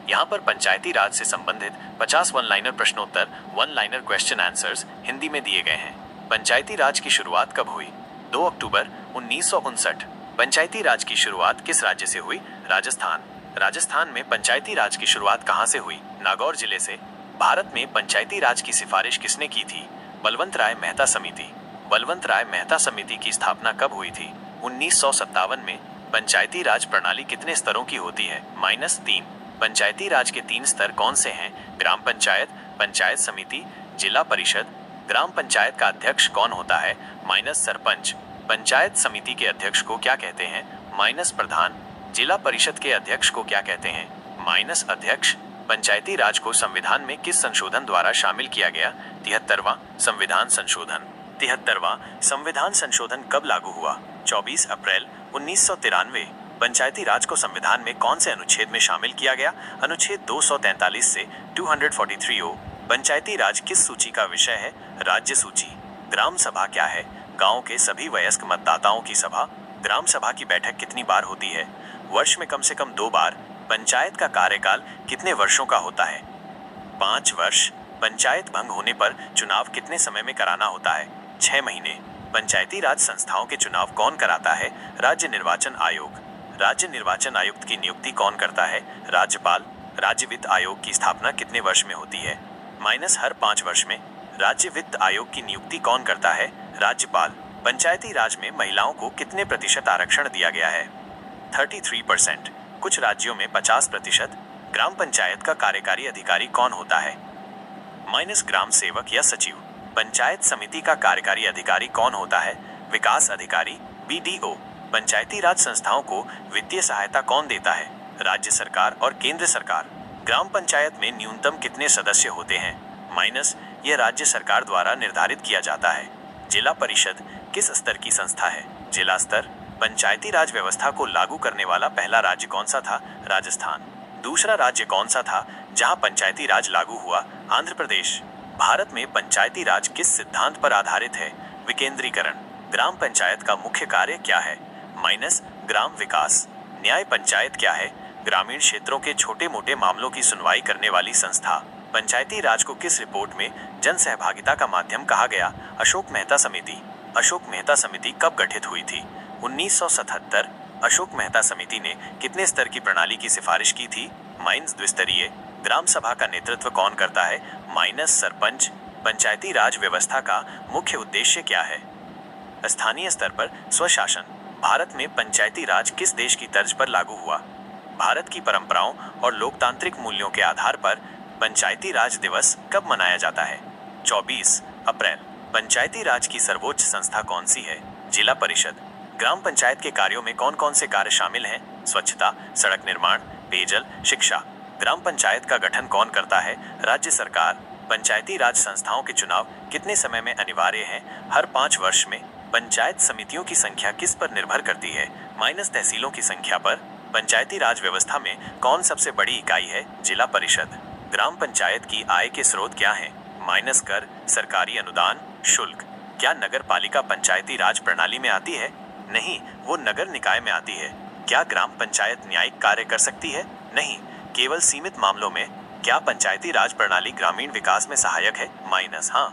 यहाँ पर पंचायती राज से संबंधित 50 वन लाइनर प्रश्नोत्तर, one liner question answers Hindi में दिए गए हैं। पंचायती राज की शुरुआत कब हुई? 2 अक्टूबर 1959। पंचायती राज की शुरुआत किस राज्य से हुई? राजस्थान। राजस्थान में पंचायती राज की शुरुआत कहाँ से हुई? नागौर जिले से। भारत में पंचायती राज की सिफारिश किसने की थी? बलवंत राय मेहता समिति। बलवंत राय मेहता समिति की स्थापना कब हुई थी? 1957 में। पंचायती राज प्रणाली कितने स्तरों की होती है? -3। पंचायती राज के 3 स्तर कौन से हैं? ग्राम पंचायत, पंचायत समिति, जिला परिषद। ग्राम पंचायत का अध्यक्ष कौन होता है? सरपंच। पंचायत समिति के अध्यक्ष को क्या कहते हैं? प्रधान। जिला परिषद के अध्यक्ष को क्या कहते हैं? अध्यक्ष। पंचायती राज को संविधान में किस संशोधन द्वारा शामिल किया गया? 73वां संविधान संशोधन। 73वां संविधान संशोधन कब लागू हुआ? 24 अप्रैल 1993। पंचायती राज को संविधान में कौन से अनुच्छेद में शामिल किया गया? अनुच्छेद 243 से 243 पंचायती राज किस सूची का विषय है? राज्य सूची। ग्राम सभा क्या है? गांव के सभी वयस्क मतदाताओं की सभा। ग्राम सभा की बैठक कितनी बार होती है? वर्ष में कम से कम 2 बार। पंचायत का कार्यकाल कितने वर्षों का होता है? 5 वर्ष। पंचायत भंग होने पर चुनाव कितने समय में कराना होता है? 6 महीने। पंचायती राज संस्थाओं के चुनाव कौन कराता है? राज्य निर्वाचन आयोग। राज्य निर्वाचन आयुक्त की नियुक्ति कौन करता है? राज्यपाल। राज्य वित्त आयोग की स्थापना कितने वर्ष में होती है? हर 5 वर्ष में। राज्य वित्त आयोग की नियुक्ति कौन करता है? राज्यपाल। पंचायती राज में महिलाओं को कितने प्रतिशत आरक्षण दिया गया है? 33%। कुछ राज्यों में 50%। ग्राम पंचायत का कार्यकारी अधिकारी कौन होता है? ग्राम सेवक या सचिव। पंचायत समिति का कार्यकारी अधिकारी कौन होता है? विकास अधिकारी, BDO। पंचायती राज संस्थाओं को वित्तीय सहायता कौन देता है? राज्य सरकार और केंद्र सरकार। ग्राम पंचायत में न्यूनतम कितने सदस्य होते हैं? यह राज्य सरकार द्वारा निर्धारित किया जाता है। जिला परिषद किस स्तर की संस्था है? जिला स्तर। पंचायती राज व्यवस्था को लागू करने वाला पहला राज्य कौन सा था? राजस्थान। दूसरा राज्य कौन सा था जहां पंचायती राज लागू हुआ? आंध्र प्रदेश। भारत में पंचायती राज किस सिद्धांत पर आधारित है? विकेंद्रीकरण। ग्राम पंचायत का मुख्य कार्य क्या है? ग्राम विकास। न्याय पंचायत क्या है? ग्रामीण क्षेत्रों के छोटे मोटे मामलों की सुनवाई करने वाली संस्था। पंचायती राज को किस रिपोर्ट में जन सहभागिता का माध्यम कहा गया? अशोक मेहता समिति। अशोक मेहता समिति कब गठित हुई थी? 1977। अशोक मेहता समिति ने कितने स्तर की प्रणाली की सिफारिश की थी? द्विस्तरीय। ग्राम सभा का नेतृत्व कौन करता है? सरपंच। पंचायती राज व्यवस्था का मुख्य उद्देश्य क्या है? स्थानीय स्तर पर स्वशासन। भारत में पंचायती राज किस देश की तर्ज पर लागू हुआ? भारत की परंपराओं और लोकतांत्रिक मूल्यों के आधार पर पंचायती राज दिवस कब मनाया जाता है? 24 अप्रैल। पंचायती राज की सर्वोच्च संस्था कौन सी है? जिला परिषद। ग्राम पंचायत के कार्यों में कौन कौन से कार्य शामिल हैं? स्वच्छता, सड़क निर्माण, पेयजल, शिक्षा। ग्राम पंचायत का गठन कौन करता है? राज्य सरकार। पंचायती राज संस्थाओं के चुनाव कितने समय में अनिवार्य हैं? हर 5 वर्ष में। पंचायत समितियों की संख्या किस पर निर्भर करती है? तहसीलों की संख्या पर। पंचायती राज व्यवस्था में कौन सबसे बड़ी इकाई है? जिला परिषद। ग्राम पंचायत की आय के स्रोत क्या हैं? कर, सरकारी अनुदान, शुल्क। क्या नगर पालिका पंचायती राज प्रणाली में आती है? नहीं, वो नगर निकाय में आती है। क्या ग्राम पंचायत न्यायिक कार्य कर सकती है? नहीं, केवल सीमित मामलों में। क्या पंचायती राज प्रणाली ग्रामीण विकास में सहायक है? हाँ।